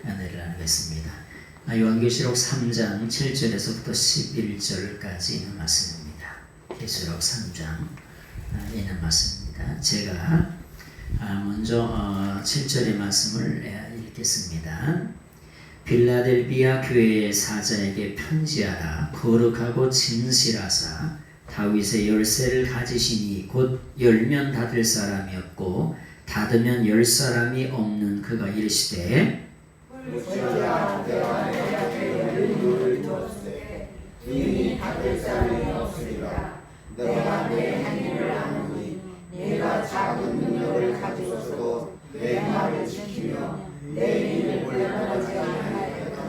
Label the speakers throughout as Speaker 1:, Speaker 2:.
Speaker 1: 은혜를 나누겠습니다. 요한계시록 3장 7절에서부터 11절까지 있는 말씀입니다. 계시록 3장 있는 말씀입니다. 제가 먼저 7절의 말씀을 읽겠습니다. 빌라델비아 교회의 사자에게 편지하라. 거룩하고 진실하사 다윗의 열쇠를 가지시니 곧 열면 닫을 사람이 없고 닫으면 열 사람이 없는 그가 이르시되
Speaker 2: 이미 닫을 사람이 없으리라. 내가 내 행위를 아노니 내가 작은 능력을 가지고서도 내 말을 지키며 내 일을 올라가지 아니하였도다.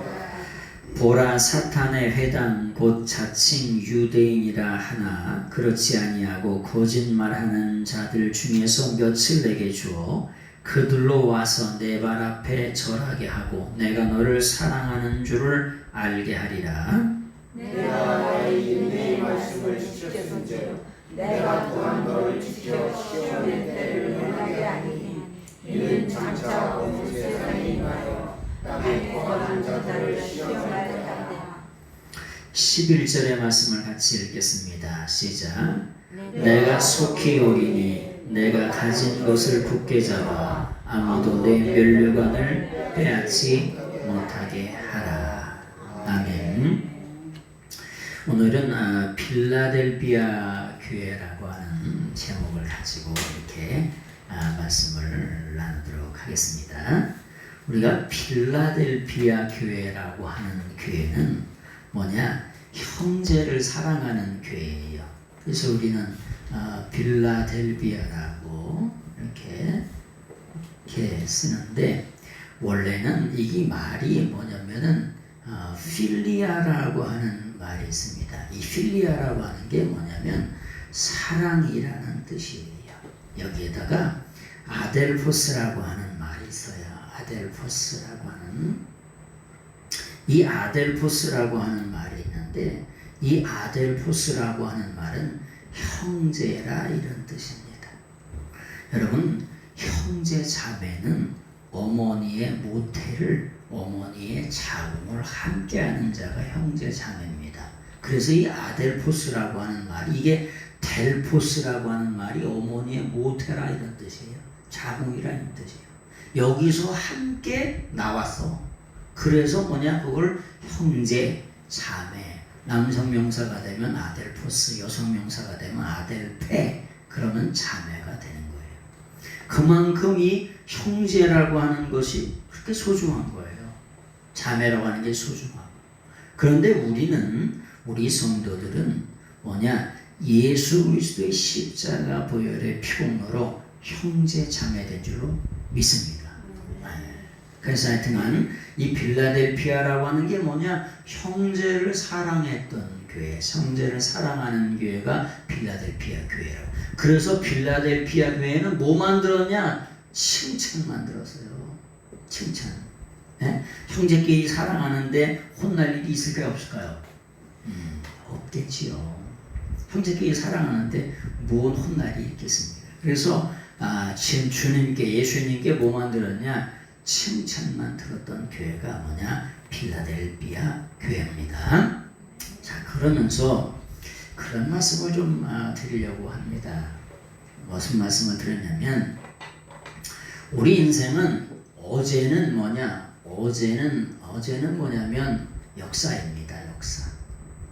Speaker 1: 보라 사탄의 회당 곧 자칭 유대인이라 하나 그렇지 아니하고 거짓말하는 자들 중에서 몇을 내게 주어 그들로 와서 내 발 앞에 절하게 하고 내가 너를 사랑하는 줄을 알게 하리라.
Speaker 2: 내가 나의 인내의 말씀을 지켰은즉 내가 또한 너를 지켜 시험의 때를 면하게 하리니 이는 장차 온 세상에 임하여 나의 거하는 자들을 시험할 때다.
Speaker 1: 11절의 말씀을 같이 읽겠습니다. 시작. 내가 속히 오리니 내가 가진 것을 굳게 잡아 아무도 내 면류관을 빼앗지 못하게 하라. 아멘. 오늘은 빌라델비아 교회라고 하는 제목을 가지고 이렇게 말씀을 나누도록 하겠습니다. 우리가 빌라델비아 교회라고 하는 교회는 뭐냐? 형제를 사랑하는 교회예요. 그래서 우리는 빌라델비아라고 이렇게 쓰는데 원래는 이 말이 뭐냐면은 필리아라고 하는 말이 있습니다. 이 필리아라고 하는 게 뭐냐면 사랑이라는 뜻이에요. 여기에다가 아델포스라고 하는 말이 있어요. 아델포스라고 하는 이 아델포스라고 하는 말이 있는데 이 아델포스라고 하는 말은 형제라 이런 뜻입니다. 여러분 형제 자매는 어머니의 모태를 어머니의 자궁을 함께하는 자가 형제 자매입니다. 그래서 이 아델포스라고 하는 말이 이게 델포스라고 하는 말이 어머니의 모태라 이런 뜻이에요. 자궁이라는 뜻이에요. 여기서 함께 나왔어. 그래서 뭐냐 그걸 형제 자매 남성 명사가 되면 아델포스 여성 명사가 되면 아델페 그러면 자매가 되는 거예요. 그만큼 이 형제라고 하는 것이 그렇게 소중한 거예요. 자매라고 하는 게 소중하고. 그런데 우리 성도들은 뭐냐 예수 그리스도의 십자가 보혈의 피공로로 형제 자매된 줄로 믿습니다. 그래서 하여튼간 이 빌라델피아라고 하는 게 뭐냐 형제를 사랑했던 교회, 형제를 사랑하는 교회가 빌라델피아 교회라고. 그래서 빌라델피아 교회는 뭐 만들었냐? 칭찬 만들었어요. 칭찬. 네? 형제끼리 사랑하는데 혼날 일이 있을까요? 없을까요? 없겠지요. 형제끼리 사랑하는데 뭔 혼날이 있겠습니까? 그래서 지금 주님께 예수님께 뭐 만들었냐? 칭찬만 들었던 교회가 뭐냐? 빌라델비아 교회입니다. 자 그러면서 그런 말씀을 좀 드리려고 합니다. 무슨 말씀을 드렸냐면 우리 인생은 어제는 뭐냐? 어제는 뭐냐면 역사입니다. 역사.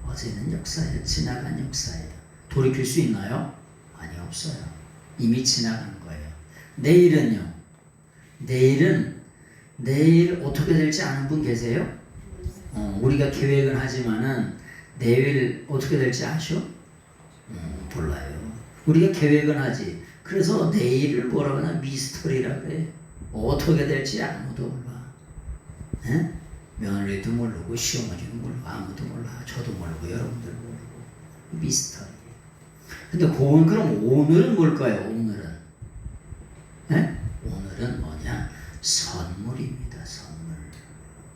Speaker 1: 어제는 역사예요. 지나간 역사예요. 돌이킬 수 있나요? 아니 없어요. 이미 지나간 거예요. 내일은요? 내일 어떻게 될지 아는 분 계세요? 우리가 계획은 하지만은 내일 어떻게 될지 아셔? 몰라요. 우리가 계획은 하지. 그래서 내일을 뭐라고 하나 미스터리라고 그래. 어떻게 될지 아무도 몰라. 에? 며느리도 모르고 시어머니도 모르고 아무도 몰라. 저도 모르고 여러분들 모르고 미스터리. 근데 그럼 오늘은 뭘까요? 오늘은 오늘은 뭐냐? 선물입니다. 선물.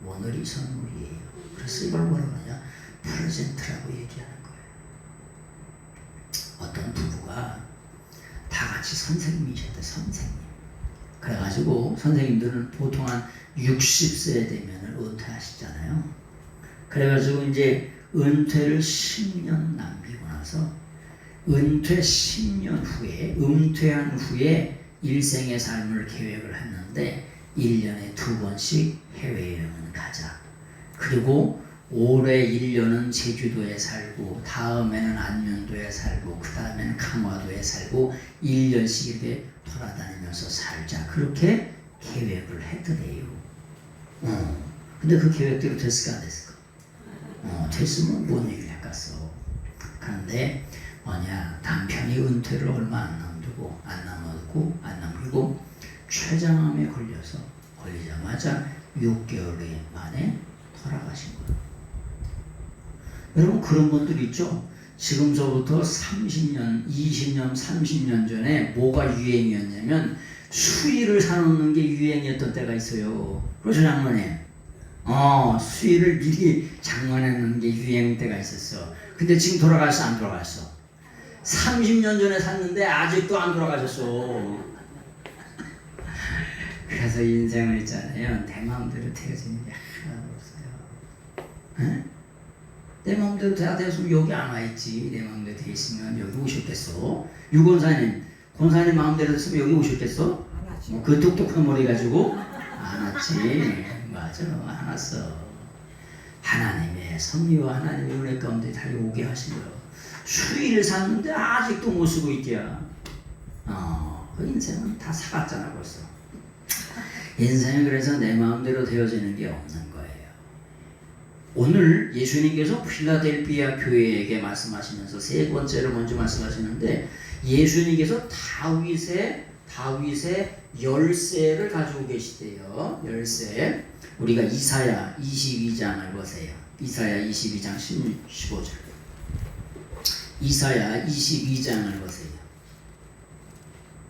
Speaker 1: 오늘이 선물이에요. 그래서 이걸 뭐라고 하냐? 프레젠트라고 얘기하는 거예요. 어떤 부부가 다 같이 선생님이셨대. 선생님. 그래가지고 선생님들은 보통 한 60세 되면 은퇴하시잖아요. 그래가지고 이제 은퇴를 10년 남기고 나서 은퇴 10년 후에 은퇴한 후에 일생의 삶을 계획을 했는데 1년에 2번씩 해외여행은 가자. 그리고 올해 1년은 제주도에 살고 다음에는 안면도에 살고 그 다음에는 강화도에 살고 1년씩 이렇게 돌아다니면서 살자. 그렇게 계획을 했더래요. 근데 그 계획대로 됐을까 안 됐을까? 됐으면 뭔 얘기를 했겠어. 그런데 뭐냐, 남편이 은퇴를 얼마 안 남기고 췌장암에 걸리자마자 6개월 만에 돌아가신 거예요. 여러분 그런 분들 있죠? 지금서부터 30년, 20년, 30년 전에 뭐가 유행이었냐면 수의를 사놓는 게 유행이었던 때가 있어요. 그렇죠, 장모님? 수의를 미리 장만해 놓는 게 유행 때가 있었어. 근데 지금 돌아갔어, 안 돌아갔어? 30년 전에 샀는데 아직도 안 돌아가셨어. 그래서 인생은 있잖아요. 내 마음대로 되어지는 게 하나도 없어요. 에? 내 마음대로 다 되었으면 여기 안 와있지. 내 마음대로 되어 있으면 여기 오셨겠어? 유권사님, 권사님 마음대로 됐으면 여기 오셨겠어? 그 똑똑한 머리 가지고 안 왔지. 맞아, 안 왔어. 하나님의 섭리와 하나님의 은혜 가운데 달려오게 하신 거예요. 수의를 샀는데 아직도 못 쓰고 있대야. 그 인생은 다 사갔잖아 벌써. 인생은 그래서 내 마음대로 되어지는 게 없는 거예요. 오늘 예수님께서 필라델피아 교회에게 말씀하시면서 세 번째로 먼저 말씀하시는데 예수님께서 다윗의 열쇠를 가지고 계시대요. 열쇠. 우리가 이사야 22장을 보세요. 이사야 22장 15절. 이사야 22장을 보세요.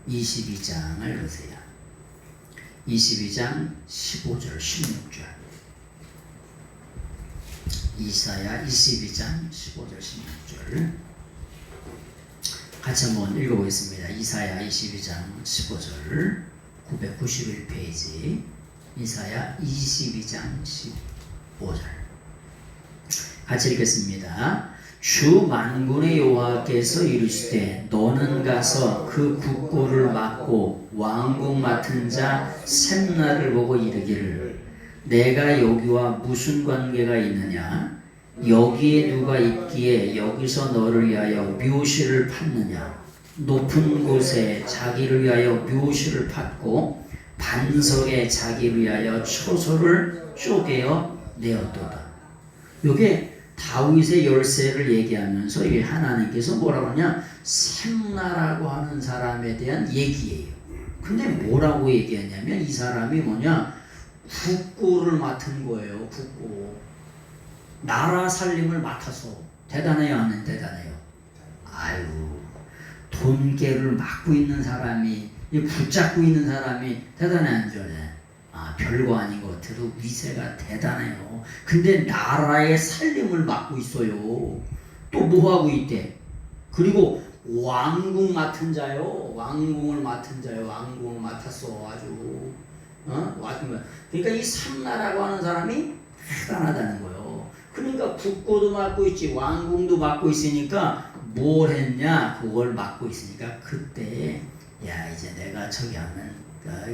Speaker 1: 22장을 보세요. 22장 15절 16절. 이사야 22장 15절 16절 같이 한번 읽어보겠습니다. 이사야 22장 15절 991페이지 이사야 22장 15절 같이 읽겠습니다. 주 만군의 여호와께서 이르시되 너는 가서 그 국고를 맡고 왕국 맡은 자 셈나를 보고 이르기를 내가 여기와 무슨 관계가 있느냐? 여기에 누가 있기에 여기서 너를 위하여 묘시를 팠느냐? 높은 곳에 자기를 위하여 묘시를 팠고 반석에 자기를 위하여 초소를 쪼개어 내었도다. 요게 다윗의 열쇠를 얘기하면서 이 하나님께서 뭐라고 하냐? 셈나라고 하는 사람에 대한 얘기예요. 근데 뭐라고 얘기하냐면 이 사람이 뭐냐? 국고를 맡은 거예요. 국고. 나라 살림을 맡아서. 대단해요, 안 대단해요? 아이고, 돈계를 맡고 있는 사람이, 붙잡고 있는 사람이 대단해, 안 좋네? 별거 아닌 것 같아도 위세가 대단해요. 근데 나라의 살림을 맡고 있어요. 또 뭐하고 있대? 그리고 왕궁 맡은 자요. 왕궁을 맡은 자요. 왕궁을 맡았어. 아주. 그러니까 이 삼나라고 하는 사람이 대단하다는 거예요. 그러니까 국고도 맡고 있지, 왕궁도 맡고 있으니까 뭘 했냐? 그걸 맡고 있으니까 그때 야 이제 내가 저기 하면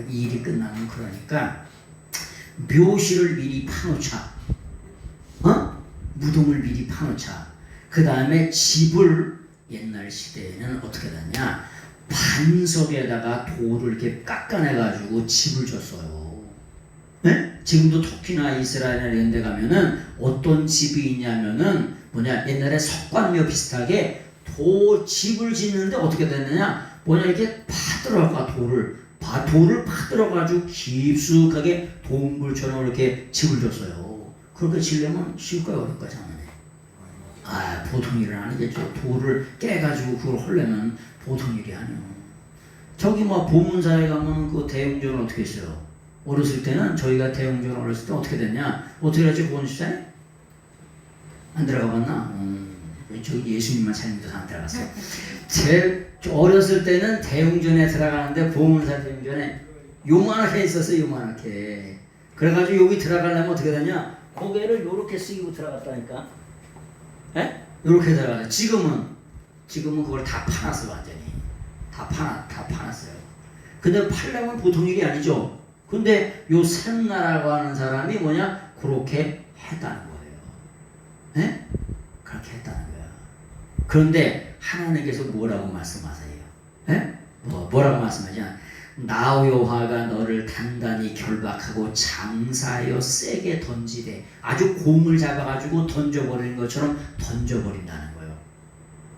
Speaker 1: 일이 끝나면 그러니까 묘시를 미리 파놓자. 무덤을 미리 파놓자. 그 다음에 집을 옛날 시대에는 어떻게 했냐? 반석에다가 돌을 이렇게 깎아내가지고 집을 줬어요. 네? 지금도 터키나 이스라엘이나 이런 데 가면은 어떤 집이 있냐면은 뭐냐? 옛날에 석관묘 비슷하게 집을 짓는데 어떻게 됐느냐? 뭐냐? 이렇게 파들어가 돌을 파들어가지고 깊숙하게 동굴처럼 이렇게 집을 줬어요. 그렇게 지려면 쉬울까요? 어떨까요? 장난에? 보통 일은 아니겠죠. 돌을 깨가지고 그걸 하려면 보통 일이 아니에요. 저기 보문사에 가면 그 대웅전은 어떻게 했어요? 어렸을 때는 저희가 대웅전 어렸을 때 어떻게 됐냐? 어떻게 했지? 보문사에? 안 들어가 봤나? 저기 예수님만 잘 믿어서 안 들어갔어. 제 어렸을 때는 대웅전에 들어가는데 보문사 대웅전에 요만하게 있었어요. 요만하게. 그래가지고 여기 들어가려면 어떻게 되냐? 고개를 요렇게 숙이고 들어갔다니까. 에? 요렇게 들어가요. 지금은 그걸 다 파놨어. 완전히 다 파놨어요. 근데 팔려면 보통 일이 아니죠. 근데 요 샘나라고 하는 사람이 뭐냐? 그렇게 했다는 거예요. 에? 그렇게 했다는 거야. 그런데 하나님께서 뭐라고 말씀하세요? 에? 뭐라고 말씀하냐? 나 여호와가 너를 단단히 결박하고 장사하여 세게 던지되, 아주 공을 잡아가지고 던져버리는 것처럼 던져버린다는 거예요.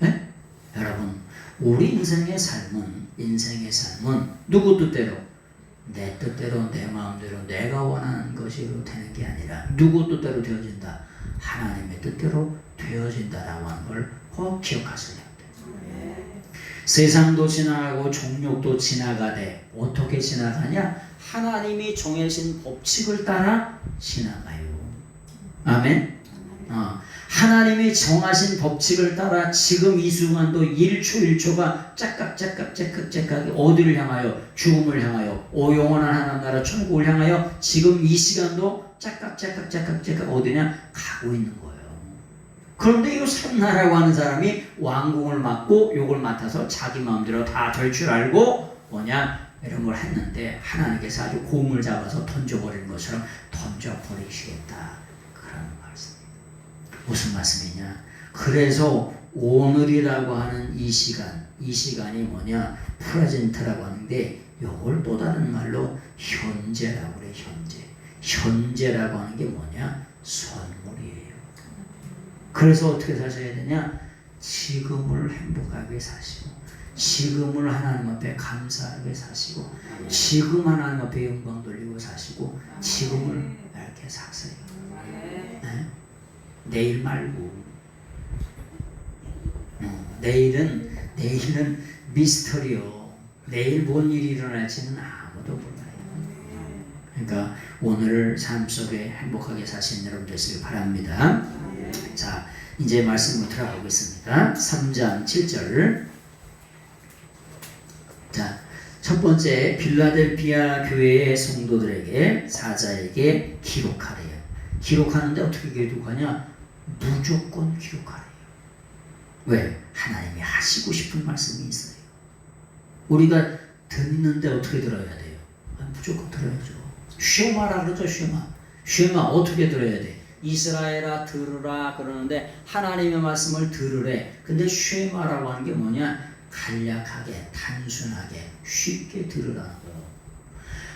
Speaker 1: 에? 여러분, 우리 인생의 삶은 누구 뜻대로? 내 뜻대로, 내 마음대로, 내가 원하는 것으로 되는 게 아니라 누구 뜻대로 되어진다? 하나님의 뜻대로 되어진다라고 하는 걸 꼭 기억하셔야 돼요. 세상도 지나가고 종족도 지나가되 어떻게 지나가냐? 하나님이 정해진 법칙을 따라 지나가요. 아멘. 하나님이 정하신 법칙을 따라 지금 이 순간도 1초 1초가 짝깍짝깍 어디를 향하여? 죽음을 향하여, 영원한 하나님 나라 천국을 향하여 지금 이 시간도 짝깍짝깍 어디냐? 가고 있는 거예요. 그런데 이 산나라고 하는 사람이 왕궁을 맡고 요걸 맡아서 자기 마음대로 다 될 줄 알고 뭐냐? 이런 걸 했는데 하나님께서 아주 공을 잡아서 던져버리는 것처럼 던져버리시겠다. 그런 말씀입니다. 무슨 말씀이냐? 그래서 오늘이라고 하는 이 시간이 뭐냐? 프레젠트라고 하는데 요걸 또 다른 말로 현재라고 그래. 현재라고 하는 게 뭐냐? 선물이에요. 그래서 어떻게 사셔야 되냐? 지금을 행복하게 사시고, 지금을 하나님 앞에 감사하게 사시고, 지금 하나님 앞에 영광 돌리고 사시고, 지금을 이렇게 사세요. 네? 내일 말고. 내일은 미스터리요. 내일 뭔 일이 일어날지는 아무도 몰라요. 그러니까 오늘을 삶 속에 행복하게 사시는 여러분 되시길 바랍니다. 자, 이제 말씀으로 들어가겠습니다. 3장 7절. 자, 첫 번째, 빌라델피아 교회의 성도들에게, 사자에게 기록하래요. 기록하는데 어떻게 기록하냐? 무조건 기록하래요. 왜? 하나님이 하시고 싶은 말씀이 있어요. 우리가 듣는데 어떻게 들어야 돼요? 무조건 들어야죠. 쉐마라 그러죠. 쉐마 어떻게 들어야 돼? 이스라엘아 들으라 그러는데 하나님의 말씀을 들으래. 근데 쉐마라고 하는 게 뭐냐? 간략하게, 단순하게, 쉽게 들으라는 거예요.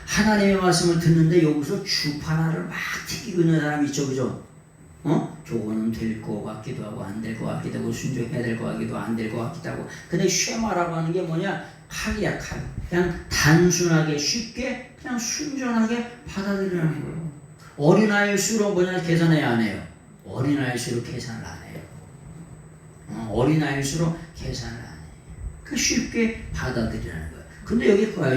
Speaker 1: 하나님의 말씀을 듣는데 여기서 주파나를 막 튀기고 있는 사람이 있죠, 그죠? 저거는 될 것 같기도 하고 안 될 것 같기도 하고 순종해야 될 것 같기도 안 될 것 같기도 하고. 근데 쉐마라고 하는 게 뭐냐? 칼이야, 칼. 그냥 단순하게, 쉽게, 그냥 순전하게 받아들이라는 거예요. 어린아이일수록 뭐냐? 계산해야 안 해요. 어린아이일수록 계산을 안 해요. 어린아이일수록 계산을 안 해요. 그 쉽게 받아들이라는 거예요. 근데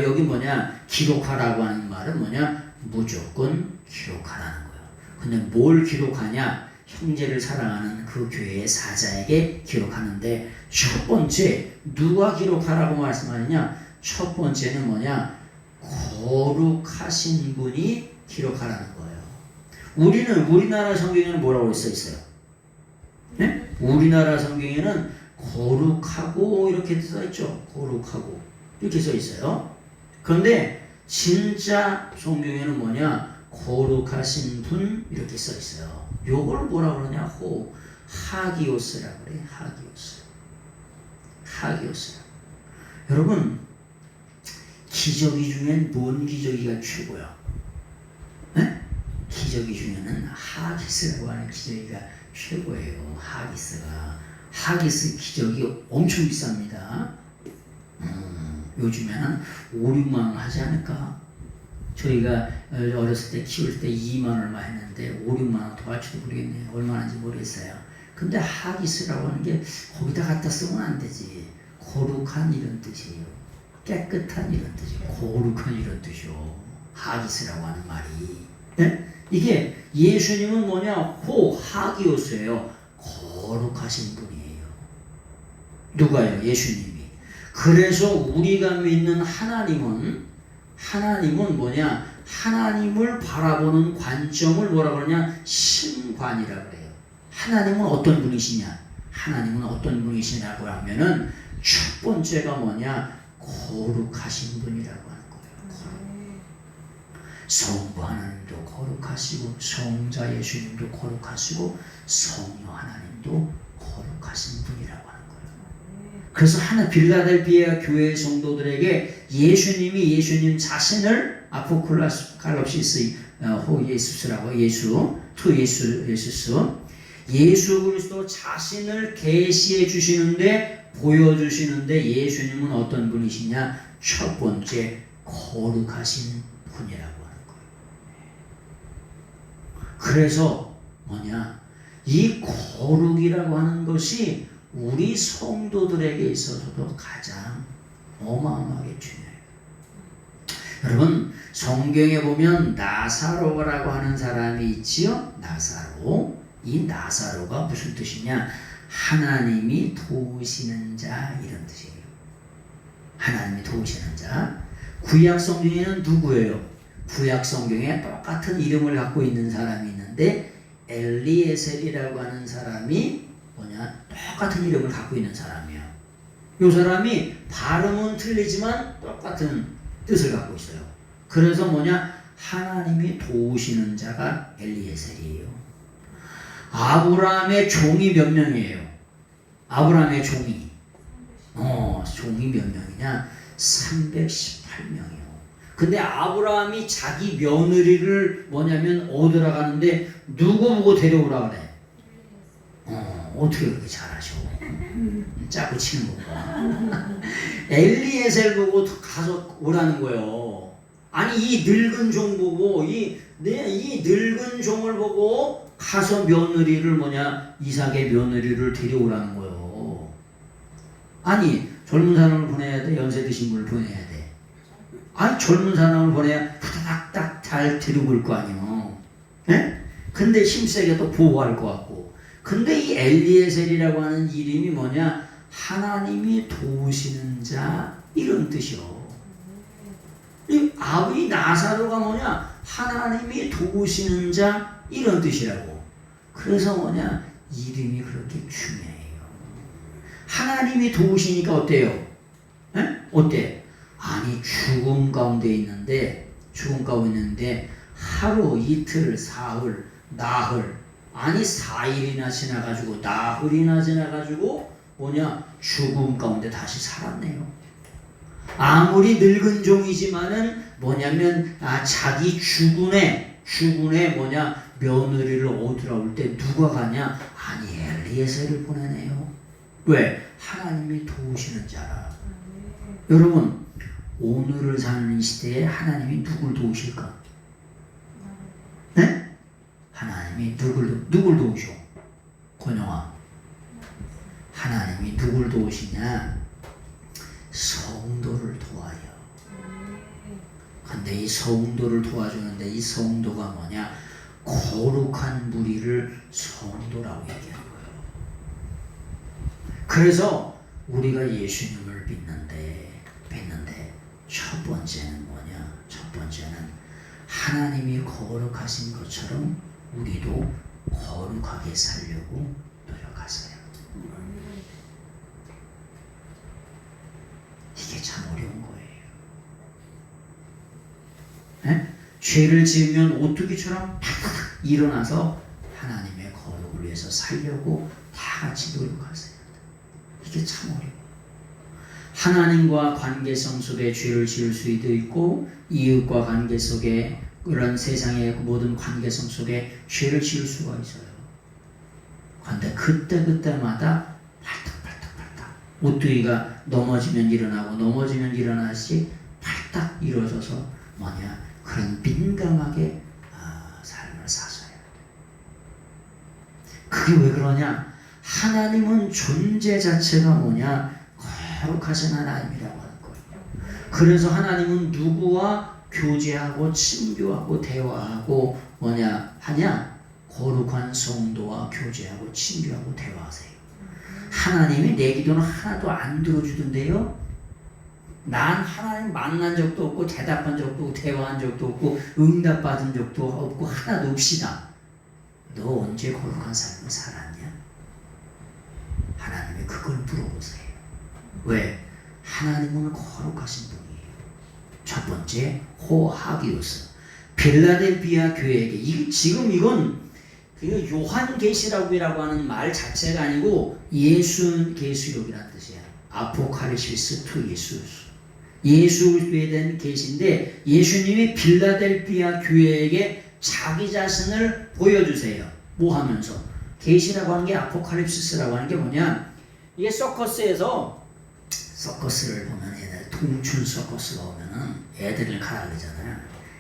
Speaker 1: 여기 뭐냐? 기록하라고 하는 말은 뭐냐? 무조건 기록하라는 거예요. 근데 뭘 기록하냐? 형제를 사랑하는 그 교회의 사자에게 기록하는데, 첫 번째 누가 기록하라고 말씀하느냐? 첫 번째는 뭐냐? 거룩하신 분이 기록하라는 거예요. 우리나라 성경에는 뭐라고 써 있어요? 네? 우리나라 성경에는 거룩하고 이렇게 써 있죠. 거룩하고 이렇게 써 있어요. 그런데 진짜 성경에는 뭐냐? 거룩하신 분 이렇게 써 있어요. 요걸 뭐라 그러냐? 하기오스라고 그래. 하기오스. 여러분, 기저귀 중엔 뭔 기저귀가 최고야? 네? 기저귀 중에는 하기스라고 하는 기저귀가 최고예요. 하기스 기저귀 엄청 비쌉니다. 요즘에는 5, 6만 원 하지 않을까? 저희가 어렸을 때 키울 때 2만 얼마 했는데 5, 6만 원 더 할지도 모르겠네요. 얼마인지 모르겠어요. 근데 하기스라고 하는 게 거기다 갖다 쓰면 안 되지. 거룩한 이런 뜻이에요. 깨끗한 이런 뜻이에요. 거룩한 이런 뜻이요. 하기스라고 하는 말이. 네? 이게 예수님은 뭐냐? 하기오스예요. 거룩하신 분이에요. 누가요? 예수님이. 그래서 우리가 믿는 하나님은 하나님은 뭐냐? 하나님을 바라보는 관점을 뭐라 그러냐? 신관이라 그래요. 하나님은 어떤 분이시냐? 하나님은 어떤 분이시냐고 하면은 첫 번째가 뭐냐? 거룩하신 분이라고 하는 거예요. 성부 하나님도 거룩하시고 성자 예수님도 거룩하시고 성령 하나님도 거룩하신 분이라고 하는 거예요. 그래서 빌라델피아 교회 성도들에게 예수님 자신을 아포칼립시스 호 예수스라고 예수 그리스도 자신을 계시해 주시는데 보여주시는데 예수님은 어떤 분이시냐? 첫 번째 거룩하신 분이라고 하는 거예요. 그래서 뭐냐? 이 거룩이라고 하는 것이 우리 성도들에게 있어서도 가장 어마어마하게 중요해요. 여러분 성경에 보면 나사로라고 하는 사람이 있지요. 나사로. 이 나사로가 무슨 뜻이냐? 하나님이 도우시는 자 이런 뜻이에요. 하나님이 도우시는 자. 구약 성경에는 누구예요? 구약 성경에 똑같은 이름을 갖고 있는 사람이 있는데 엘리에셀이라고 하는 사람이 뭐냐? 똑같은 이름을 갖고 있는 사람이에요. 이 사람이 발음은 틀리지만 똑같은 뜻을 갖고 있어요. 그래서 뭐냐? 하나님이 도우시는 자가 엘리에셀이에요. 아브라함의 종이 몇 명이에요? 아브라함의 종이 종이 몇 명이냐? 318명이요. 근데 아브라함이 자기 며느리를 뭐냐면 얻으러 가는데 누구 보고 데려오라 그래? 어떻게 그렇게 잘하셔? 짜고 치는 거구나. 엘리에셀 보고 가서 오라는 거예요. 아니 이 늙은 종 보고 이 늙은 종을 보고 가서 며느리를 뭐냐? 이삭의 며느리를 데려오라는 거예요. 아니 젊은 사람을 보내야 돼? 연세 드신 분을 보내야 돼? 아니 젊은 사람을 보내야 후다닥 잘 데리고 올 거 아니에요. 예? 근데 힘세게 또 보호할 것 같고. 근데 이 엘리에셀이라고 하는 이름이 뭐냐? 하나님이 도우시는 자 이런 뜻이요. 이 나사로가 뭐냐? 하나님이 도우시는 자 이런 뜻이라고. 그래서 뭐냐? 이름이 그렇게 중요해요. 하나님이 도우시니까 어때요? 에? 어때? 아니 죽음 가운데 있는데 하루 이틀 사흘 나흘 아니 4일이나 지나가지고 나흘이나 지나가지고 뭐냐? 죽음 가운데 다시 살았네요. 아무리 늙은 종이지만은 뭐냐면 자기 주군의 뭐냐 며느리를 얻으러 올 때 누가 가냐? 아니 엘리에셀을 보내네요. 왜? 하나님이 도우시는 자라. 여러분 오늘을 사는 이 시대에 하나님이 누굴 도우실까? 네? 하나님이 누굴 도우셔? 권영아 하나님이 누굴 도우시냐? 성도를 도와요. 근데 이 성도를 도와주는데 이 성도가 뭐냐? 거룩한 무리를 성도라고 얘기하는 거예요. 그래서 우리가 예수님을 믿는데 첫 번째는 뭐냐? 첫 번째는 하나님이 거룩하신 것처럼 우리도 거룩하게 살려고 노력하세요. 이게 참 어려운 거예요. 에? 죄를 지으면 오뚜기처럼 탁탁 일어나서 하나님의 거룩을 위해서 살려고 다 같이 노력하세요. 이게 참 어려워요. 하나님과 관계성 속에 죄를 지을 수도 있고 이웃과 관계 속에 그런 세상의 모든 관계성 속에 죄를 지을 수가 있어요. 그런데 그때마다 팔딱팔딱 오뚜기가 넘어지면 일어나고 넘어지면 일어나시 팔딱 일어서서 뭐냐 그런 민감하게 삶을 사셔야 돼요. 그게 왜 그러냐? 하나님은 존재 자체가 뭐냐? 거룩하신 하나님이라고 하는 거예요. 그래서 하나님은 누구와 교제하고 친교하고 대화하고 뭐냐 하냐? 거룩한 성도와 교제하고 친교하고 대화하세요. 하나님이 내 기도는 하나도 안 들어주던데요? 난 하나님 만난 적도 없고 대답한 적도 없고 대화한 적도 없고 응답받은 적도 없고 하나도 없시다. 너 언제 거룩한 삶을 살았냐? 하나님이 그걸 물어보세요. 왜? 하나님은 거룩하신 분이에요. 첫 번째 호하기오스 빌라델비아 교회에게 지금 이건 그 요한계시록이라고 하는 말 자체가 아니고 예수계시록이라는 뜻이야. 아포칼립시스 투 예수에 대한 계시인데 예수님이 빌라델비아 교회에게 자기 자신을 보여주세요. 뭐 하면서? 계시라고 하는 게 아포칼립시스라고 하는 게 뭐냐? 이게 서커스에서 서커스를 보면 얘네 동춘 서커스가 오면은 애들을 가라 그러잖아요.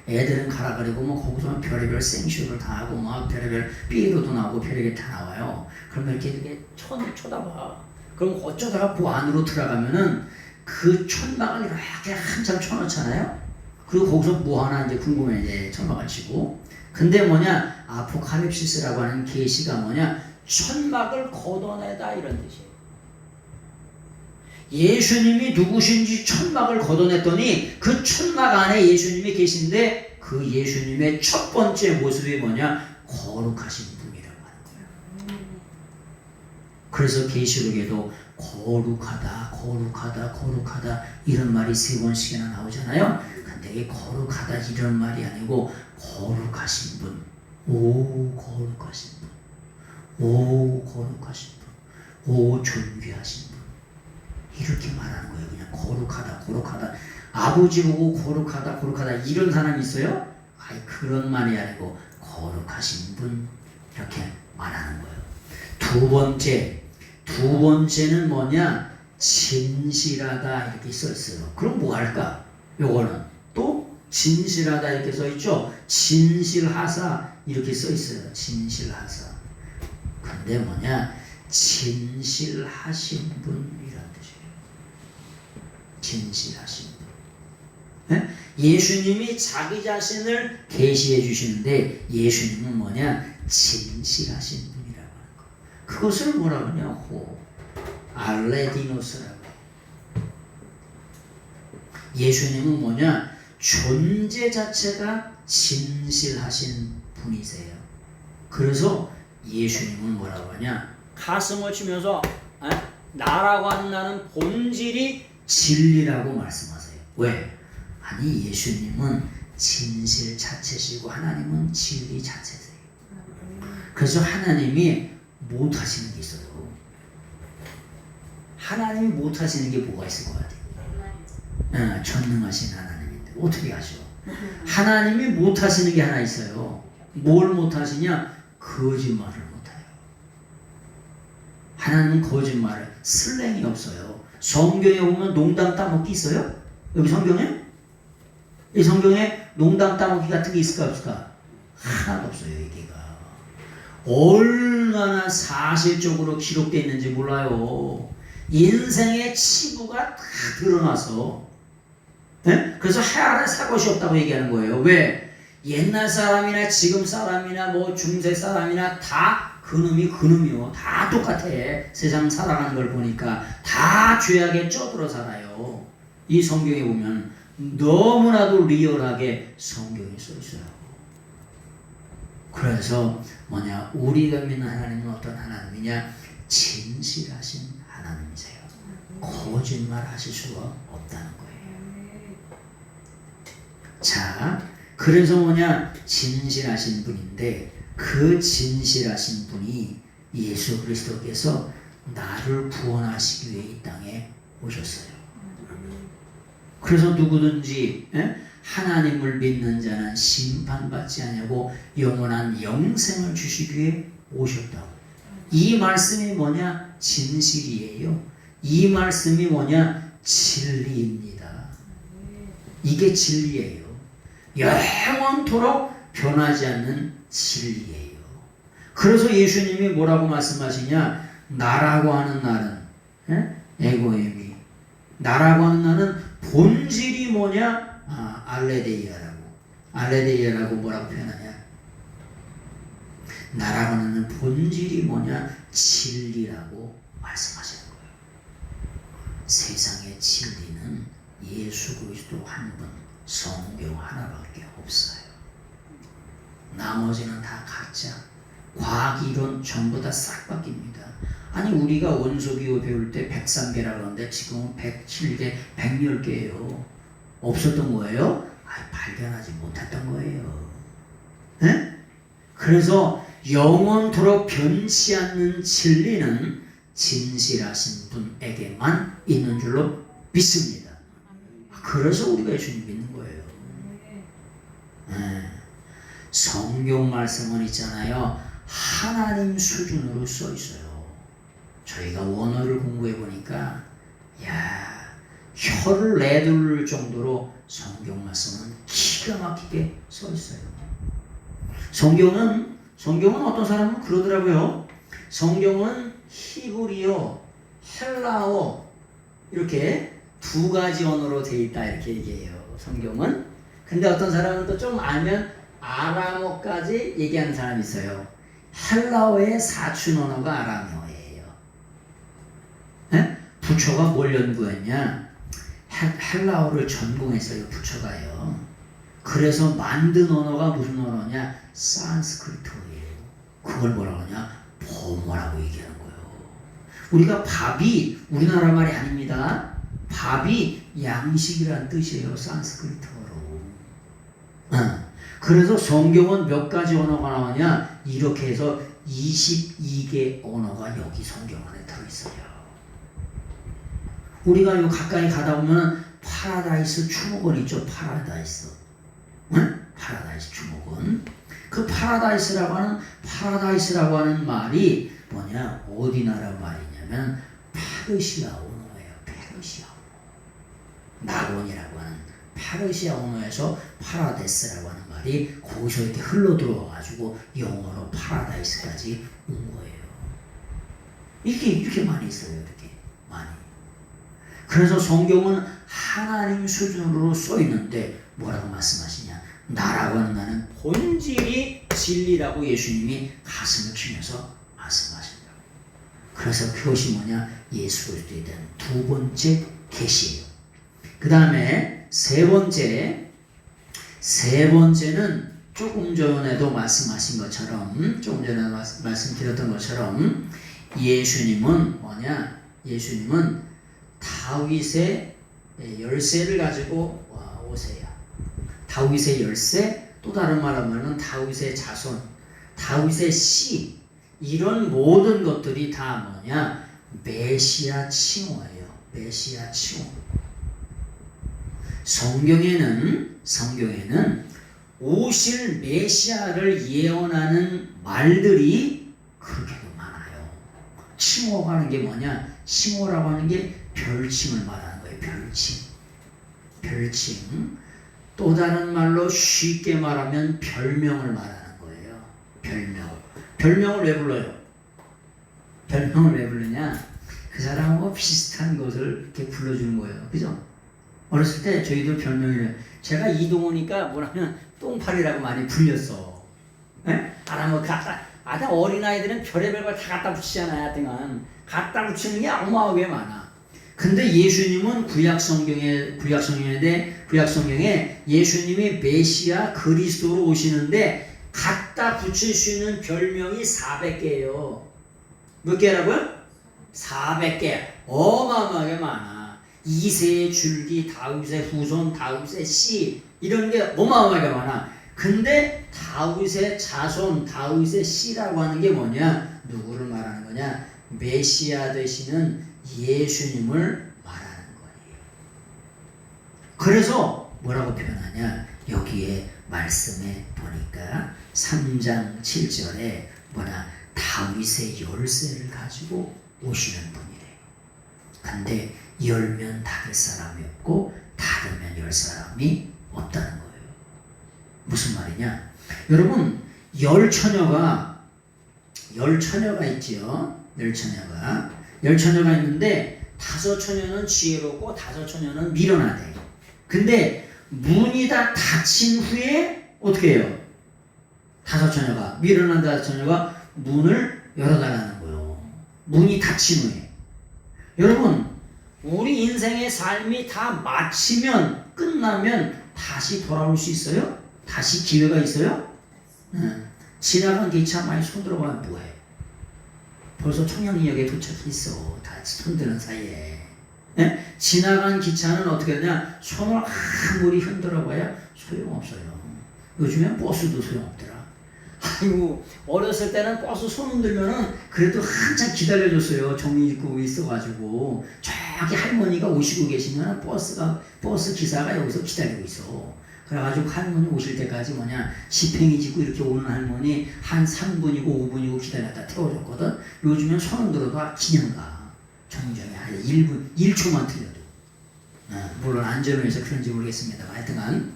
Speaker 1: 애들은 가라 그리고 뭐 거기서 별의별 생쇼를 다 하고 막 별의별 삐로도 나오고 별의별 다 나와요. 그러면 이렇게 쳐다봐. 그럼 어쩌다가 그 안으로 들어가면은 그 천막을 이렇게 한참 쳐놓잖아요. 그리고 거기서 뭐 하나 이제 궁금해 이제 천막을 치고. 근데 뭐냐? 아포칼립시스라고 하는 계시가 뭐냐? 천막을 걷어내다 이런 뜻이에요. 예수님이 누구신지 천막을 걷어냈더니 그 천막 안에 예수님이 계신데 그 예수님의 첫 번째 모습이 뭐냐? 거룩하신 분이라고 하는 거예요. 그래서 계시록에도 거룩하다 이런 말이 3번씩이나 나오잖아요. 근데 이게 거룩하다 이런 말이 아니고 거룩하신 분, 거룩하신 분, 거룩하신 분, 존귀하신 분 이렇게 말하는 거예요. 그냥 거룩하다 아버지 보고 거룩하다 이런 사람이 있어요? 아이 그런 말이 아니고 거룩하신 분 이렇게 말하는 거예요. 두 번째는 뭐냐? 진실하다 이렇게 써 있어요. 그럼 뭐 할까? 요거는 또 진실하다 이렇게 써 있죠. 진실하사 이렇게 써 있어요. 진실하사. 근데 뭐냐? 진실하신 분이란 뜻이에요. 진실하신 분. 네? 예수님이 자기 자신을 계시해 주시는데 예수님은 뭐냐? 진실하신 분이라고 하는 거. 그것을 뭐라 그러냐? 알레디노스라고. 예수님은 뭐냐? 존재 자체가 진실하신 분이세요. 그래서 예수님은 뭐라고 하냐? 가슴을 치면서 나라고 하는 나는 본질이 진리라고 말씀하세요. 왜? 아니 예수님은 진실 자체시고 하나님은 진리 자체세요. 그래서 하나님이 못하시는 게 있어요. 하나님이 못하시는 게 뭐가 있을 것 같아요? 전능하신 하나님인데 어떻게 하셔? 하나님이 못하시는 게 하나 있어요. 뭘 못하시냐? 거짓말을 못해요. 하나님은 거짓말을 슬랭이 없어요. 성경에 보면 농담 따먹기 있어요? 여기 성경에? 이 성경에 농담 따먹기 같은 게 있을까 없을까? 하나도 없어요. 여기가 얼마나 사실적으로 기록되어 있는지 몰라요. 인생의 치부가 다 드러나서 그래서 하나의 사것이 없다고 얘기하는 거예요. 왜? 옛날 사람이나 지금 사람이나 뭐 중세 사람이나 다 그놈이요. 다 똑같아. 세상 살아가는 걸 보니까 다 죄악에 쪄들어 살아요. 이 성경에 보면 너무나도 리얼하게 성경이 써 있어요. 그래서 뭐냐? 우리가 믿는 하나님은 어떤 하나님이냐? 진실하신 하나님이세요. 거짓말 하실 수가 없다는 거예요. 자, 그래서 뭐냐? 진실하신 분인데 그 진실하신 분이 예수 그리스도께서 나를 구원하시기 위해 이 땅에 오셨어요. 그래서 누구든지 하나님을 믿는 자는 심판받지 아니하고 영원한 영생을 주시기 위해 오셨다고. 이 말씀이 뭐냐? 진실이에요. 이 말씀이 뭐냐? 진리입니다. 이게 진리예요. 영원토록 변하지 않는 진리예요. 그래서 예수님이 뭐라고 말씀하시냐? 나라고 하는 날은 에고임이 나라고 하는 날은 본질이 뭐냐? 알레데이아라고 뭐라고 표현하냐? 나라고 하는 본질이 뭐냐? 진리라고 말씀하시는 거예요. 세상의 진리는 예수 그리스도 한 분, 성경 하나밖에 없어요. 나머지는 다 가짜. 과학 이론 전부 다 싹 바뀝니다. 아니 우리가 원소기호 배울 때 103개라고 하는데 지금은 107개, 110개예요. 없었던 거예요? 발견하지 못했던 거예요. 네? 그래서 영원토록 변치 않는 진리는 진실하신 분에게만 있는 줄로 믿습니다. 그래서 우리가 예수님 믿는 거예요. 네. 성경 말씀은 있잖아요. 하나님 수준으로 써 있어요. 저희가 원어를 공부해 보니까 혀를 내둘 정도로 성경 말씀은 기가 막히게 써 있어요. 성경은 어떤 사람은 그러더라고요. 성경은 히브리어, 헬라어 이렇게 두 가지 언어로 되어 있다 이렇게 얘기해요. 성경은. 근데 어떤 사람은 또 좀 알면 아람어까지 얘기하는 사람이 있어요. 헬라어의 사춘 언어가 아람어예요. 네? 부처가 뭘 연구했냐? 헬라어를 전공했어요. 부처가요. 그래서 만든 언어가 무슨 언어냐? 산스크리트어예요. 그걸 뭐라고 하냐? 보모라고 얘기하는 거예요. 우리가 밥이 우리나라 말이 아닙니다. 밥이 양식이란 뜻이에요. 산스크리트어로. 그래서 성경은 몇 가지 언어가 나오냐? 이렇게 해서 22개 언어가 여기 성경 안에 들어있어요. 우리가 요 가까이 가다 보면 파라다이스 추목원 있죠? 파라다이스. 응? 파라다이스 추목원. 그 파라다이스라고 하는 말이 뭐냐? 어디 나라 말이냐면 페르시아 언어예요. 페르시아 언어. 낙원이라고 하는 페르시아 언어에서 파라데스라고 하는 말이 거기서 이렇게 흘러 들어와가지고 영어로 파라다이스까지 온 거예요. 이렇게 많이 있어요. 이렇게 많이. 그래서 성경은 하나님 수준으로 써 있는데 뭐라고 말씀하시냐? 나라고 하는 나는 본질이 진리라고 예수님이 가슴을 치면서 말씀하신다. 그래서 그것이 뭐냐? 예수 그리스도에 대한 두 번째 계시예요. 그 다음에 세 번째는 조금 전에도 말씀하신 것처럼, 조금 전에 말씀드렸던 것처럼 예수님은 뭐냐? 예수님은 다윗의 열쇠를 가지고 오세요. 다윗의 열쇠, 또 다른 말로 하면 다윗의 자손, 다윗의 씨, 이런 모든 것들이 다 뭐냐? 메시아 칭호예요. 메시아 칭호. 성경에는 오실 메시아를 예언하는 말들이 그렇게도 많아요. 칭호가 하는 게 뭐냐? 칭호라고 하는 게 별칭을 말하는 거예요. 별칭. 또 다른 말로 쉽게 말하면 별명을 말하는 거예요. 별명을 왜 불러요? 별명을 왜 부르냐? 그 사람하고 비슷한 것을 이렇게 불러주는 거예요. 그죠? 어렸을 때 저희도 별명이래요. 제가 이동호니까 뭐라면 똥파리라고 많이 불렸어. 에? 어린아이들은 별의별 걸 다 갖다 붙이잖아요. 하여튼 갖다 붙이는 게 어마어마하게 많아. 근데 예수님은 구약 성경에 예수님이 메시아 그리스도로 오시는데 갖다 붙일 수 있는 별명이 400개예요. 몇 개라고요? 400개. 어마어마하게 많아. 이새의 줄기, 다윗의 후손, 다윗의 씨, 이런 게 어마어마하게 많아. 근데 다윗의 자손, 다윗의 씨라고 하는 게 뭐냐? 누구를 말하는 거냐? 메시아 되시는 예수님을 말하는 거예요. 그래서 뭐라고 표현하냐? 여기에 말씀에 보니까 3장 7절에 다윗의 열쇠를 가지고 오시는 분이래. 근데 열면 닫을 사람이 없고 닫으면 열 사람이 없다는 거예요. 무슨 말이냐? 여러분, 열 처녀가 있지요. 열 처녀가 있는데 5 처녀는 지혜롭고 5 처녀는 미련하대. 근데 문이 다 닫힌 후에 어떻게 해요? 5 처녀가, 미련한 5 처녀가 문을 열어달라는 거예요. 문이 닫힌 후에. 여러분, 우리 인생의 삶이 다 마치면 끝나면 다시 돌아올 수 있어요? 다시 기회가 있어요? 지나간 기차 많이 손들어봐야 뭐해? 벌써 청량리역에 도착했어. 다 손드는 사이에. 지나간 기차는 어떻게 되냐? 손을 아무리 흔들어봐야 소용없어요. 요즘엔 버스도 소용없더라. 아이고, 어렸을 때는 버스 손 흔들면은 그래도 한참 기다려줬어요. 정리 입고 있어가지고. 저기 할머니가 오시고 계시면 버스 기사가 여기서 기다리고 있어. 그래가지고 할머니 오실 때까지 지팽이 짚고 이렇게 오는 할머니 한 3분이고 5분이고 기다렸다 태워줬거든. 요즘엔 손 흔들어도 그냥 가. 정정이 아니 1분, 1초만 틀려도. 물론 안전을 위해서 그런지 모르겠습니다. 하여튼간.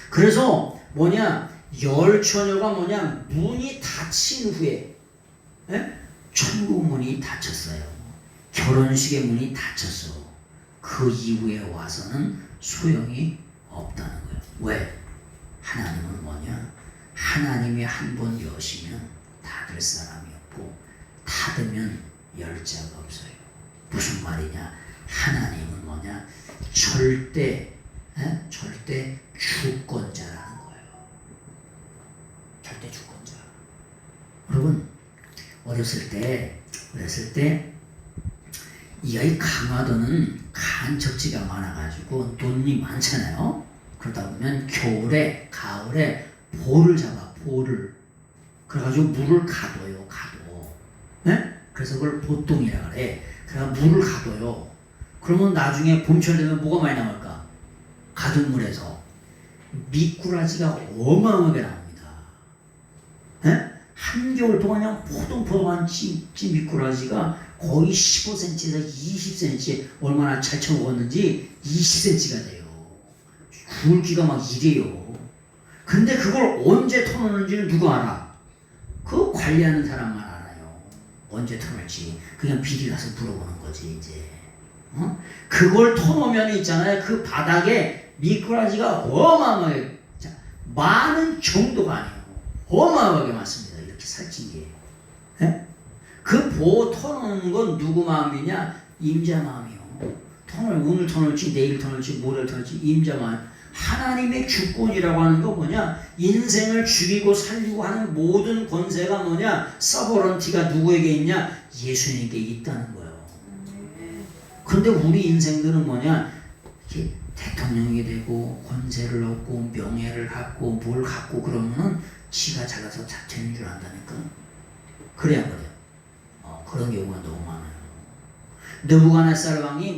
Speaker 1: 그래서 열처녀가 문이 닫힌 후에, 천국 문이 닫혔어요. 결혼식의 문이 닫혔어. 그 이후에 와서는 소용이 없다는 거예요. 왜? 하나님은 하나님이 한 번 여시면 닫을 사람이 없고, 닫으면 열 자가 없어요. 무슨 말이냐? 하나님은 절대 주권자라는 거예요. 절대 주권자. 여러분, 어렸을 때 이 아이 강화도는 간척지가 많아가지고 논이 많잖아요. 그러다 보면 겨울에, 가을에 볼을 잡아, 볼을. 그래가지고 물을 가둬요, 가둬. 그래서 그걸 보통이라 그래. 그래서 물을 가둬요. 그러면 나중에 봄철 되면 뭐가 많이 나올까? 가둔 물에서 미꾸라지가 어마어마하게 나옵니다. 한겨울 동안 그냥 포동포동한 미꾸라지가 거의 15cm에서 20cm, 얼마나 잘 쳐먹었는지 20cm가 돼요. 굵기가 막 이래요. 근데 그걸 언제 터놓는지는 누가 알아? 그거 관리하는 사람만 알아요. 언제 터널지. 그냥 비리 가서 물어보는 거지 이제. 그걸 터놓으면 있잖아요. 그 바닥에 미꾸라지가 어마어마하게, 많은 정도가 아니에요. 어마어마하게 많습니다. 이렇게 살찐 게. 그 보호 터놓는 건 누구 마음이냐? 임자 마음이요. 오늘 터널지, 내일 터널지, 모레 터널지, 임자 마음. 하나님의 주권이라고 하는 거 인생을 죽이고 살리고 하는 모든 권세가 서버런티가 누구에게 있냐? 예수님께 있다는 거예요. 근데 우리 인생들은 이렇게 대통령이 되고 권세를 얻고 명예를 갖고 뭘 갖고 그러면은 지가 잘나서 되는 줄 안다니까. 그래야 그래요. 그런 경우가 너무 많아요. 느부갓네살 왕이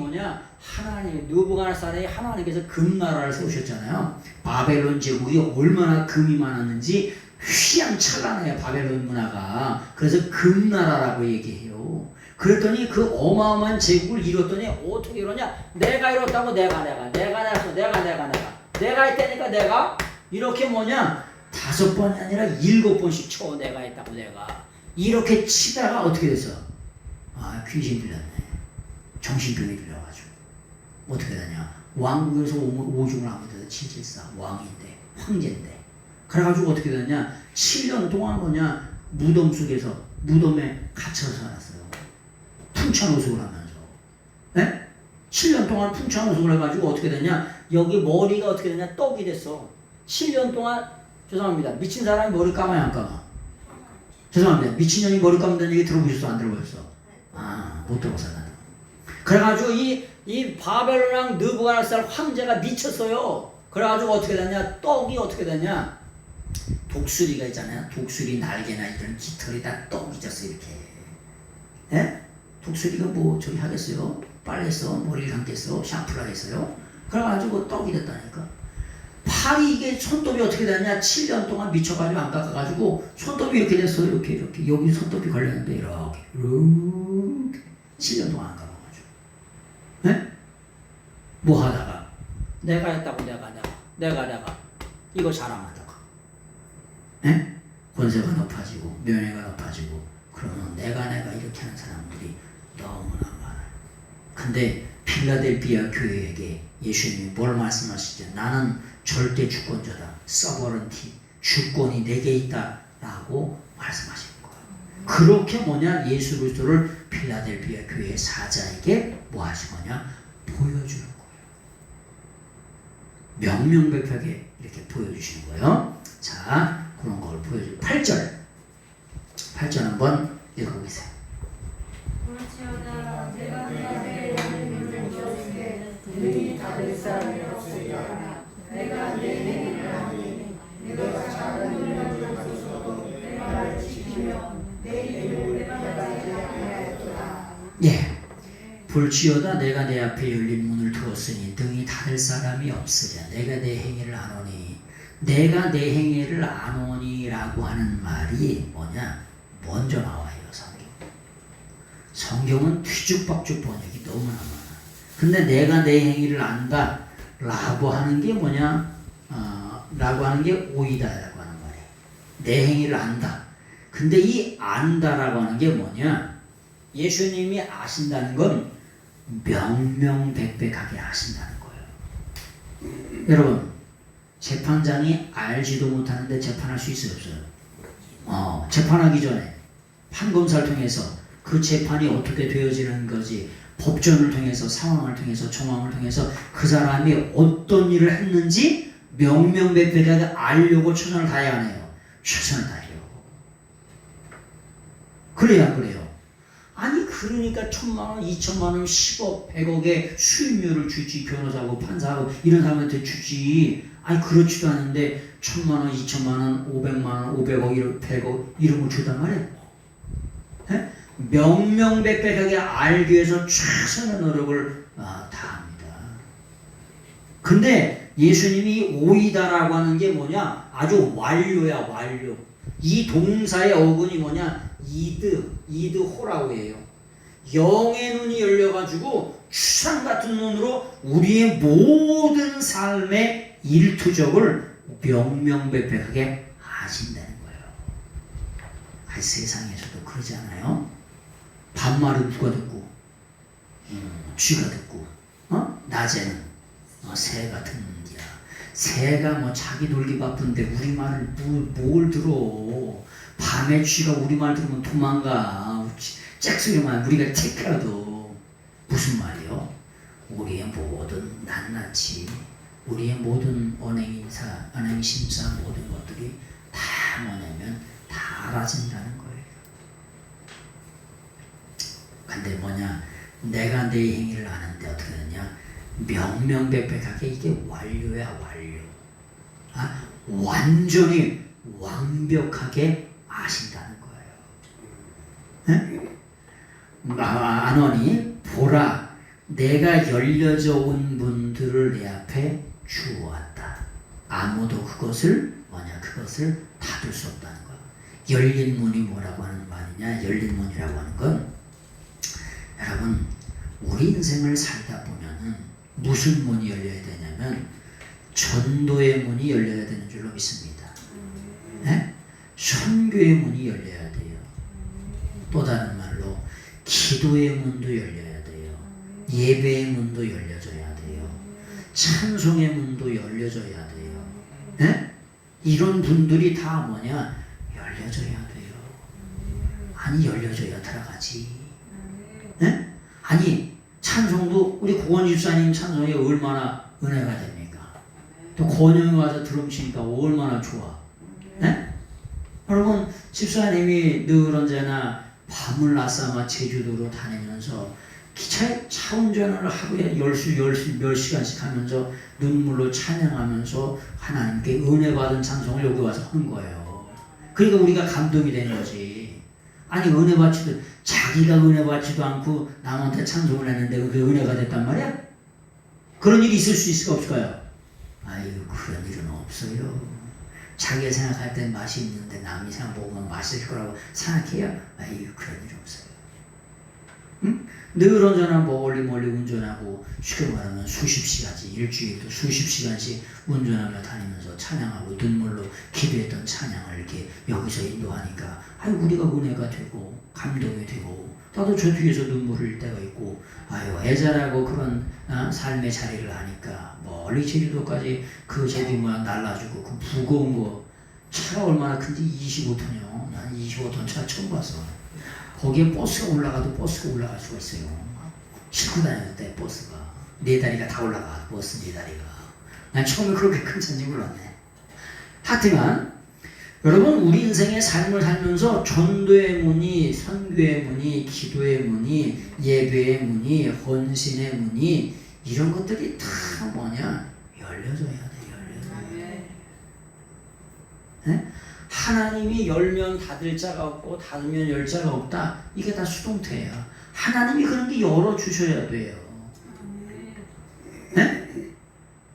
Speaker 1: 느부갓네살이 하나님께서 금나라를 세우셨잖아요. 바벨론 제국이 얼마나 금이 많았는지 휘황찬란해요, 바벨론 문화가. 그래서 금나라라고 얘기해요. 그랬더니 그 어마어마한 제국을 이뤘더니 어떻게 이뤘냐? 내가 이뤘다고 내가 했다니까 내가 이렇게 5번이 아니라 7번씩 쳐. 내가 했다고 내가. 이렇게 치다가 어떻게 됐어? 귀신 들렸네. 정신병이 들려가지고. 어떻게 되냐? 왕국에서 오중을 하면 돼서 774 왕인데, 황제인데. 그래가지고 어떻게 되냐? 7년 동안 무덤 속에서, 무덤에 갇혀서 살았어요. 풍찬호숙을 하면서. 7년 동안 풍찬호숙을 해가지고 어떻게 되냐? 여기 머리가 어떻게 되냐? 떡이 됐어. 7년 동안, 죄송합니다. 미친 사람이 머리 감아야 안 감아? 죄송합니다. 미친년이 머리 감는다는 얘기 들어보셨어? 안 들어보셨어? 못 들어봤어. 그래가지고 이 바벨론 왕 느부갓네살 황제가 미쳤어요. 그래가지고 어떻게 되냐? 떡이 어떻게 되냐? 독수리가 있잖아요. 독수리 날개나 이런 깃털이 다 떡이 졌어 이렇게. 독수리가 저기 하겠어요? 빨래 써? 머리를 감겠어? 샴푸를 하겠어요? 그래가지고 떡이 됐다니까. 팔이 이게 손톱이 어떻게 되냐? 7년 동안 미쳐가지고 안 깎아가지고 손톱이 이렇게 됐어. 이렇게 여기 손톱이 걸렸는데 이렇게 7년 동안 안 깎아가지고. 뭐 하다가 내가 했다고 내가 이거 자랑하다가 권세가 높아지고 명예가 높아지고 그러면 내가 이렇게 하는 사람들이 너무나 많아요. 근데 필라델피아 교회에게 예수님이 뭘 말씀하시죠? 나는 절대 주권자다. 서버런티, 주권이 내게 있다라고 말씀하신 거예요. 그렇게 뭐냐 예수 그리스도를 필라델피아 교회 사자에게 뭐 하신 거냐 보여주는 거예요. 명명백백하게 이렇게 보여주시는 거예요. 자, 그런 걸 보여주고 8절 한번 읽어보세요.
Speaker 2: 볼지어다 내가 내 행위를 주었으되 너희 받을 사람이 없으리라. 내가 내 행위를 하니 내가 작은 능력을 가져서도 내 말을 지키며 내 이름을 빼앗지 아니하였도다.
Speaker 1: 예, 볼지어다 내가 내 앞에 열린 문을 두었으니 등이 닫을 사람이 없으랴. 내가 내 행위를 아노니 내가 내 행위를 아노니라고 하는 말이 뭐냐 먼저 나와요. 성경은 뒤죽박죽 번역이 너무나 많아. 근데 내가 내 행위를 안다 라고 하는 게 뭐냐 라고 하는 게 오이다라고 하는 말이에요. 내 행위를 안다. 근데 이 안다라고 하는 게 뭐냐 예수님이 아신다는 건 명명백백하게 아신다는 거예요. 여러분 재판장이 알지도 못하는데 재판할 수 있어요 없어요? 재판하기 전에 판검사를 통해서 그 재판이 어떻게 되어지는 거지 법전을 통해서 상황을 통해서 정황을 통해서 그 사람이 어떤 일을 했는지 명명백백하게 알려고 최선을 다해야 하네요. 최선을 다하려고. 그래야 그래요. 아니 그러니까 1,000만원, 2,000만원, 10억, 100억의 수임료를 주지 변호사하고 판사하고 이런 사람한테 주지. 아니 그렇지도 않은데 1,000만원, 2,000만원, 500만원, 500억, 100억 이런 걸 주단 말이에요. 에? 명명백백하게 알기 위해서 최선의 노력을 다합니다. 근데 예수님이 오이다라고 하는 게 뭐냐 아주 완료야 완료. 이 동사의 어근이 뭐냐 이드호라고 해요. 영의 눈이 열려가지고 추상 같은 눈으로 우리의 모든 삶의 일투적을 명명백백하게 아신다는 거예요. 아니, 세상에서도 그러지 않아요? 반말은 누가 듣고 쥐가 듣고 낮에는 새가 듣는디야. 새가 뭐 자기 놀기 바쁜데 우리 말을 뭘 들어. 밤에 쥐가 우리 말 들으면 도망가. 짝소리만 우리가 체크라도 무슨 말이요? 우리의 모든 낱낱이 우리의 모든 언행심사 모든 것들이 다 뭐냐면 다 알아진다는 거예요. 근데 뭐냐 내가 내 행위를 아는데 어떻게 되냐 명명백백하게 이게 완료야 완료. 완전히 완벽하게 아신다는 거예요. 아노니 보라 내가 열려져 온 문들을 내 앞에 주었다. 아무도 그것을 닫을 수 없다는 거예요. 열린 문이 뭐라고 하는 말이냐 열린 문이라고 하는 건 여러분 우리 인생을 살다 보면은 무슨 문이 열려야 되냐면 전도의 문이 열려야 되는 줄로 믿습니다. 네? 선교의 문이 열려야 돼요. 또 다른 말로 기도의 문도 열려야 돼요. 예배의 문도 열려져야 돼요. 찬송의 문도 열려져야 돼요. 네? 이런 분들이 다 뭐냐 열려져야 돼요. 아니 열려져야 들어가지. 네? 아니 찬송도 우리 고원 집사님 찬송이 얼마나 은혜가 됩니까? 또 권영이 와서 드럼 치니까 얼마나 좋아. 네? 여러분 집사님이 늘 언제나 밤을 낮삼아 제주도로 다니면서 차 운전을 하루에 몇 시간씩 하면서 눈물로 찬양하면서 하나님께 은혜 받은 찬송을 여기 와서 하는 거예요. 그러니까 우리가 감동이 되는 거지. 아니 은혜 받지도 자기가 은혜 받지도 않고 남한테 찬송을 했는데 그게 은혜가 됐단 말이야? 그런 일이 있을 수 있을까 없을까요? 아유 그런 일은 없어요. 자기가 생각할 땐 맛이 있는데 남이 생각 먹으면 맛있을 거라고 생각해요? 아유 그런 일 없어요. 응? 늘 언제나 멀리 운전하고 쉽게 말하면 수십 시간씩 일주일도 수십 시간씩 운전하며 다니면서 찬양하고 눈물로 기도했던 찬양을 이렇게 여기서 인도하니까 아유 우리가 은혜가 되고 감동이 되고 나도 저 뒤에서 눈물 흘릴 때가 있고 아유 애절하고 그런 삶의 자리를 하니까 멀리 제주도까지 그 제비 모양 날라주고 그 무거운 거 차가 얼마나 큰지 25톤이요. 난 25톤 차 처음 봤어. 거기에 버스가 올라가도 버스가 올라갈 수가 있어요. 싣고 다닐 때 버스가. 네 다리가 다 올라가. 버스 네 다리가. 난 처음에 그렇게 큰 차인지 몰랐네. 하여튼간 여러분 우리 인생의 삶을 살면서 전도의 문이, 선교의 문이, 기도의 문이, 예배의 문이, 헌신의 문이 이런 것들이 다 뭐냐? 열려져야 돼. 네? 하나님이 열면 닫을 자가 없고 닫으면 열 자가 없다. 이게 다 수동태야. 하나님이 그런 게 열어주셔야 돼요. 네?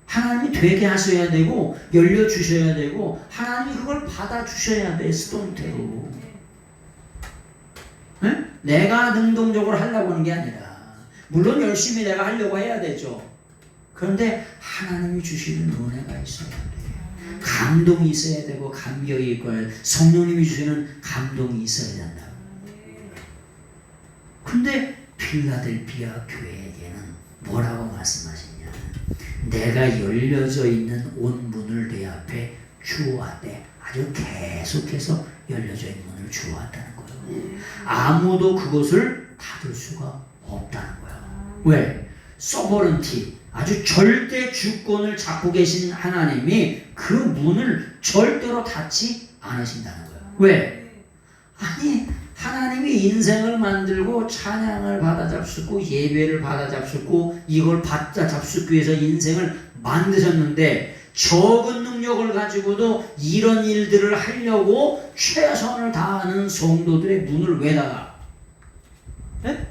Speaker 1: 하나님이 되게 하셔야 되고 열려주셔야 되고 하나님이 그걸 받아주셔야 돼. 수동태로. 네? 내가 능동적으로 하려고 하는 게 아니라 물론 열심히 내가 하려고 해야 되죠. 그런데 하나님이 주시는 은혜가 있어야 돼. 감동이 있어야 되고 감격이 있고 성령님이 주시는 감동이 있어야 된다. 근데 필라델피아 교회에게는 뭐라고 말씀하시냐? 내가 열려져 있는 온 문을 내 앞에 주어왔대. 아주 계속해서 열려져 있는 문을 주어왔다는 거예요. 아무도 그것을 닫을 수가 없다는 거예요. 왜? 소버런티, 아주 절대 주권을 잡고 계신 하나님이 그 문을 절대로 닫지 않으신다는 거예요. 왜? 아니 하나님이 인생을 만들고 찬양을 받아 잡수고 예배를 받아 잡수고 이걸 받아 잡수기 위해서 인생을 만드셨는데 적은 능력을 가지고도 이런 일들을 하려고 최선을 다하는 성도들의 문을 왜 닫아? 네?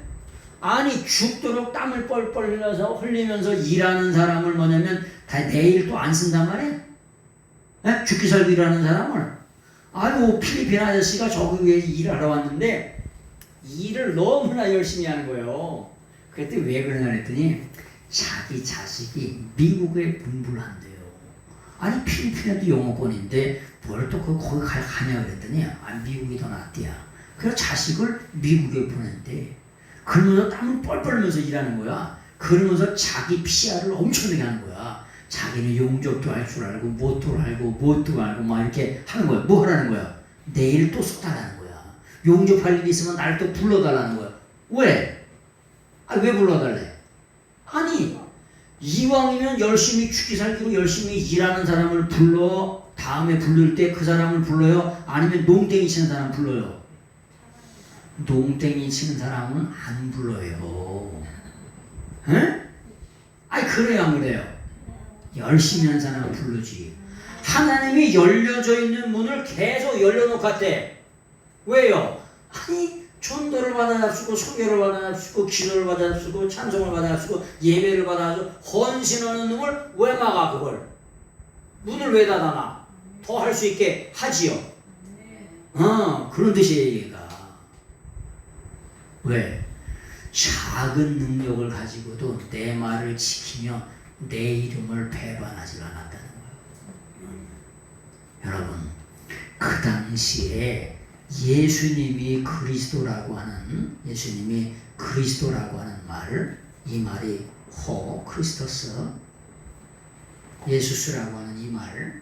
Speaker 1: 아니 죽도록 땀을 뻘뻘 흘리면서 일하는 사람을 뭐냐면 다 내일 또 안 쓴단 말이야? 네? 죽기 살기 일하는 사람을. 아이고 필리핀 아저씨가 저기 위에 일하러 왔는데 일을 너무나 열심히 하는 거예요. 그랬더니 왜 그러냐 했더니 자기 자식이 미국에 공부를 한대요. 아니 필리핀에도 영어권인데 뭘 또 거기 가냐 그랬더니 미국이 더 낫대야. 그래서 자식을 미국에 보낸대. 그러면서 땀을 뻘뻘 흘면서 일하는 거야. 그러면서 자기 PR을 엄청나게 하는 거야. 자기는 용접도 할 줄 알고 뭣도 알고 뭣도 알고 막 이렇게 하는 거야. 뭐 하라는 거야? 내일 또 써달라는 거야. 용접할 일이 있으면 날 또 불러달라는 거야. 왜? 왜 불러달래? 아니 이왕이면 열심히 죽기 살기로 열심히 일하는 사람을 불러. 다음에 부를 때 그 사람을 불러요? 아니면 농땡이 치는 사람 불러요? 농땡이 치는 사람은 안 불러요. 에? 아니 그래요 안 그래요? 열심히 하는 사람은 부르지. 하나님이 열려져 있는 문을 계속 열려놓았대. 왜요? 아니 전도를 받아 잡수고 소개를 받아 잡수고 기도를 받아 잡수고 찬송을 받아 잡수고 예배를 받아 잡수고 헌신하는 놈을 왜 막아 그걸? 문을 왜 닫아놔? 더 할 수 있게 하지요. 그런 뜻이에요 얘가. 왜? 작은 능력을 가지고도 내 말을 지키며 내 이름을 배반하지 않았다는 거예요. 여러분, 그 당시에 예수님이 그리스도라고 하는 말을 이 말이 크리스토스 예수스라고 하는 이 말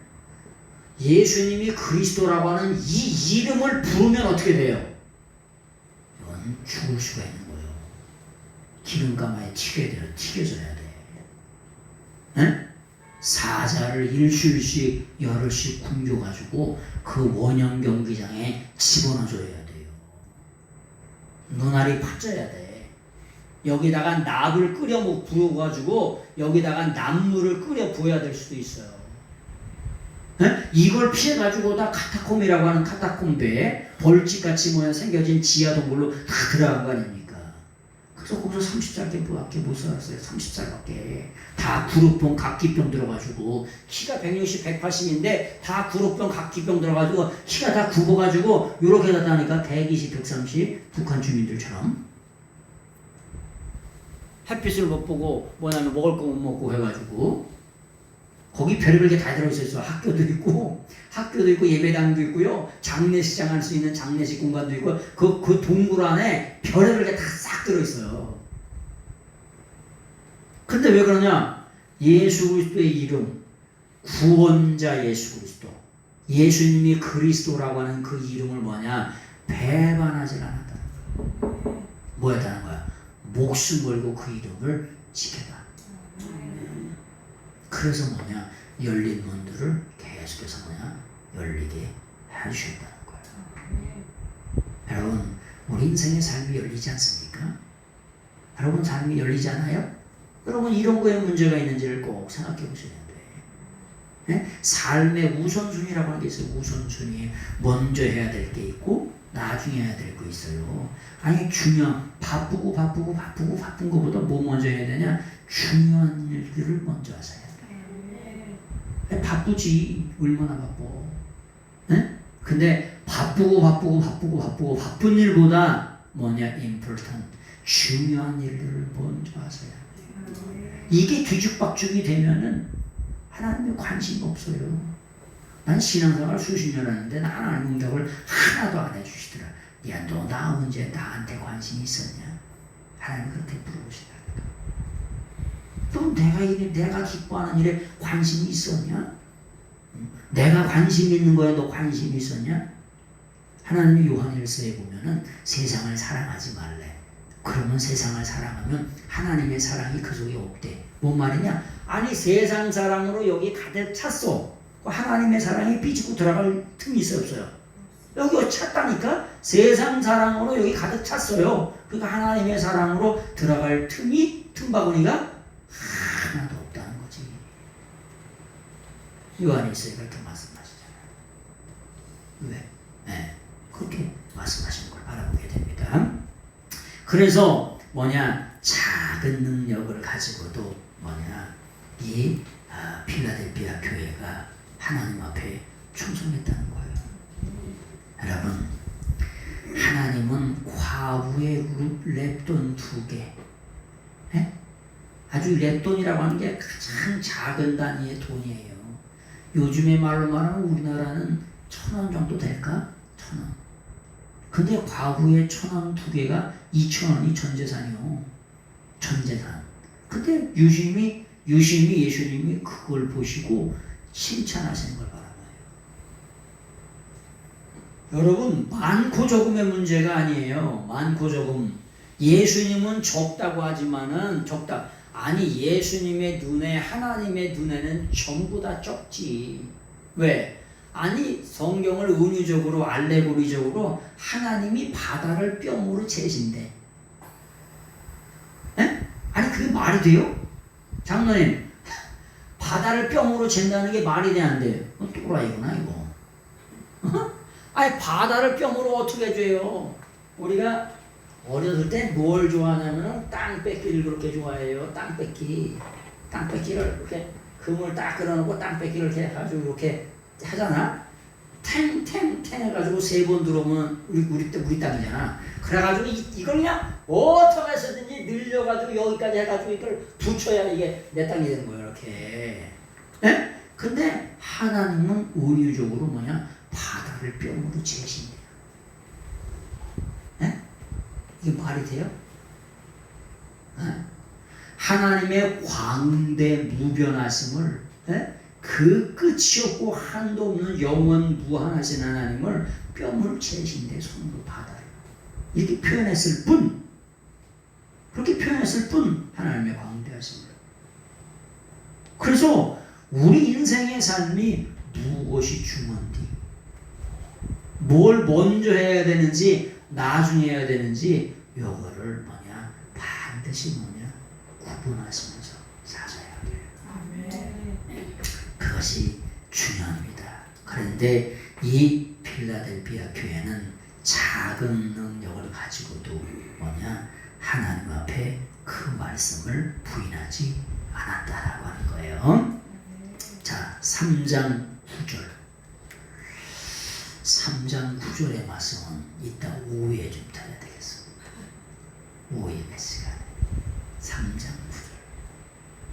Speaker 1: 예수님이 그리스도라고 하는 이 이름을 부르면 어떻게 돼요? 이건 죽을 수가 있는 거예요. 기름가마에 튀겨져야 돼. 네? 사자를 일주일씩 열흘씩 굶겨가지고 그 원형 경기장에 집어넣어줘야 돼요. 눈알이 파져야 돼. 여기다가 납을 끓여 부어가지고 여기다가 납물을 끓여 부어야 될 수도 있어요. 네? 이걸 피해가지고 다 카타콤이라고 하는 카타콤배에 벌집같이 모양 생겨진 지하 동굴로 다 들어간 거 아닙니까? 그래서 거기서 30살밖에 못 살았어요. 30살밖에. 다 구루병, 각기병 들어가지고 키가 160, 180인데 다 구루병, 각기병 들어가지고 키가 다 굽어가지고 요렇게 갔다니까 120, 130 북한 주민들처럼 햇빛을 못 보고 뭐냐면 먹을 거 못 먹고 해가지고 거기 별의별 게 다 들어있어요. 학교도 있고 예배당도 있고요. 장례식장 할 수 있는 장례식 공간도 있고 그 동굴 안에 별의별 게 다 싹 들어있어요. 근데 왜 그러냐? 예수 그리스도의 이름, 구원자 예수 그리스도, 예수님이 그리스도라고 하는 그 이름을 뭐냐? 배반하지 않았다. 뭐 했다는 거야? 목숨 걸고 그 이름을 지켰다. 그래서 뭐냐? 열린 문들을 계속해서 뭐냐? 열리게 해주셨다는 거예요. 여러분, 우리 인생의 삶이 열리지 않습니까? 여러분 삶이 열리지 않아요? 여러분 이런 거에 문제가 있는지를 꼭 생각해 보셔야 돼. 네? 삶의 우선순위라고 하는 게 있어요. 우선순위. 먼저 해야 될 게 있고 나중에 해야 될 거 있어요. 아니 바쁘고 바쁜 것보다 뭐 먼저 해야 되냐? 중요한 일들을 먼저 하셔야 돼. 바쁘지. 얼마나 바빠. 네? 근데 바쁜 일보다 뭐냐? important. 중요한 일들을 먼저 하셔야 돼. 이게 뒤죽박죽이 되면은 하나님의 관심이 없어요. 난 신앙생활 수십 년 하는데 난 하나님 응답을 하나도 안 해주시더라. 야, 너 나 언제 나한테 관심이 있었냐? 하나님 그렇게 물어보시다니까. 너 내가 기뻐하는 일에 관심이 있었냐? 내가 관심 있는 거에 너 관심이 있었냐? 하나님이 요한일서에 보면은 세상을 사랑하지 말래. 그러면 세상을 사랑하면 하나님의 사랑이 그 속에 없대. 뭔 말이냐? 아니 세상 사랑으로 여기 가득 찼어. 하나님의 사랑이 삐지고 들어갈 틈이 있어요, 없어요? 여기 찼다니까? 세상 사랑으로 여기 가득 찼어요. 그러니까 하나님의 사랑으로 들어갈 틈바구니가 하나도 없다는 거지. 요한일서에 그렇게 말씀하시잖아요. 왜? 네, 그렇게 말씀하시는 걸 바라보게 됩니다. 그래서 뭐냐? 작은 능력을 가지고도 뭐냐? 이 필라델피아 교회가 하나님 앞에 충성했다는 거예요. 여러분, 하나님은 과부의 렙돈 2개, 네? 아주 렙돈이라고 하는 게 가장 작은 단위의 돈이에요. 요즘의 말로 말하면 우리나라는 1,000원 정도 될까? 1,000원. 근데 과부의 1,000원 2개가 2,000원이 전재산이요. 전재산. 근데 유심히 예수님이 그걸 보시고 칭찬하시는 걸 바라봐요. 여러분, 많고 적음의 문제가 아니에요. 많고 적음. 예수님은 적다고 하지만은 아니 예수님의 눈에 하나님의 눈에는 전부 다 적지. 왜? 아니 성경을 은유적으로 알레고리적으로 하나님이 바다를 뼘으로 재신대. 에? 아니 그게 말이 돼요? 장로님, 바다를 뼘으로 잰다는 게 말이 돼 안 돼요? 또라이구나 이거. 아니 바다를 뼘으로 어떻게 재요? 우리가 어렸을 때 뭘 좋아하냐면 땅 뺏기를 그렇게 좋아해요. 땅 뺏기를 이렇게 금을 딱 끌어놓고 땅 뺏기를 이렇게 해가지고 이렇게 하잖아. 탱 해가지고 3번 들어오면 우리 땅이잖아. 그래가지고 이걸 그냥 어떻게 해서든지 늘려가지고 여기까지 해가지고 이걸 붙여야 이게 내 땅이 되는 거예요. 이렇게. 예? 근데 하나님은 은유적으로 뭐냐? 바다를 뼘으로 재신대요. 예? 이게 말이 돼요? 예? 하나님의 광대 무변하심을, 예? 그 끝이 없고 한도 없는 영원 무한하신 하나님을 뼘을 재신대. 손으로 바다를 이렇게 표현했을 뿐, 그렇게 표현했을 뿐 하나님의 광대하심을. 그래서 우리 인생의 삶이 무엇이 중요한지, 뭘 먼저 해야 되는지 나중에 해야 되는지 요거를 뭐냐? 반드시 뭐냐? 구분하시면서 사셔야 돼요. 그것이 중요합니다. 그런데 이 필라델피아 교회는 작은 능력을 가지고도 뭐냐? 하나님 앞에 그 말씀을 부인하지 않았다라고 하는 거예요. 자, 3장 9절. 3장 9절의 말씀은 이따 오후에 좀 드려야 되겠습니다. 오후에 몇 시간에. 3장 9절.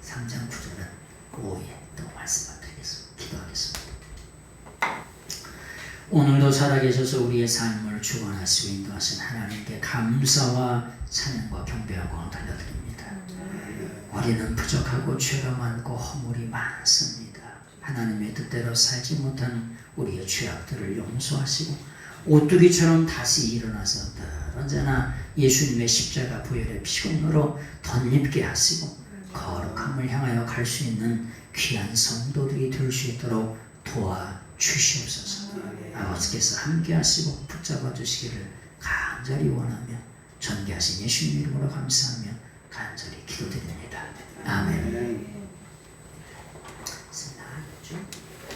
Speaker 1: 3장 9절은 오후에 또 말씀을 드리겠습니다. 기도하겠습니다. 오늘도 살아계셔서 우리의 삶을 주관하시고 인도하신 하나님께 감사와 찬양과 경배하고 드려드립니다. 우리는 부족하고 죄가 많고 허물이 많습니다. 하나님의 뜻대로 살지 못하는 우리의 죄악들을 용서하시고 오뚜기처럼 다시 일어나서 언제나 예수님의 십자가 보혈의 피공로로 덧입게 하시고 거룩함을 향하여 갈 수 있는 귀한 성도들이 될 수 있도록 도와주시옵소서. 아버지께서 함께 하시고 붙잡아 주시기를 간절히 원하며 전개하신 예수님 이름으로 감사하며 간절히 기도드립니다. 아멘.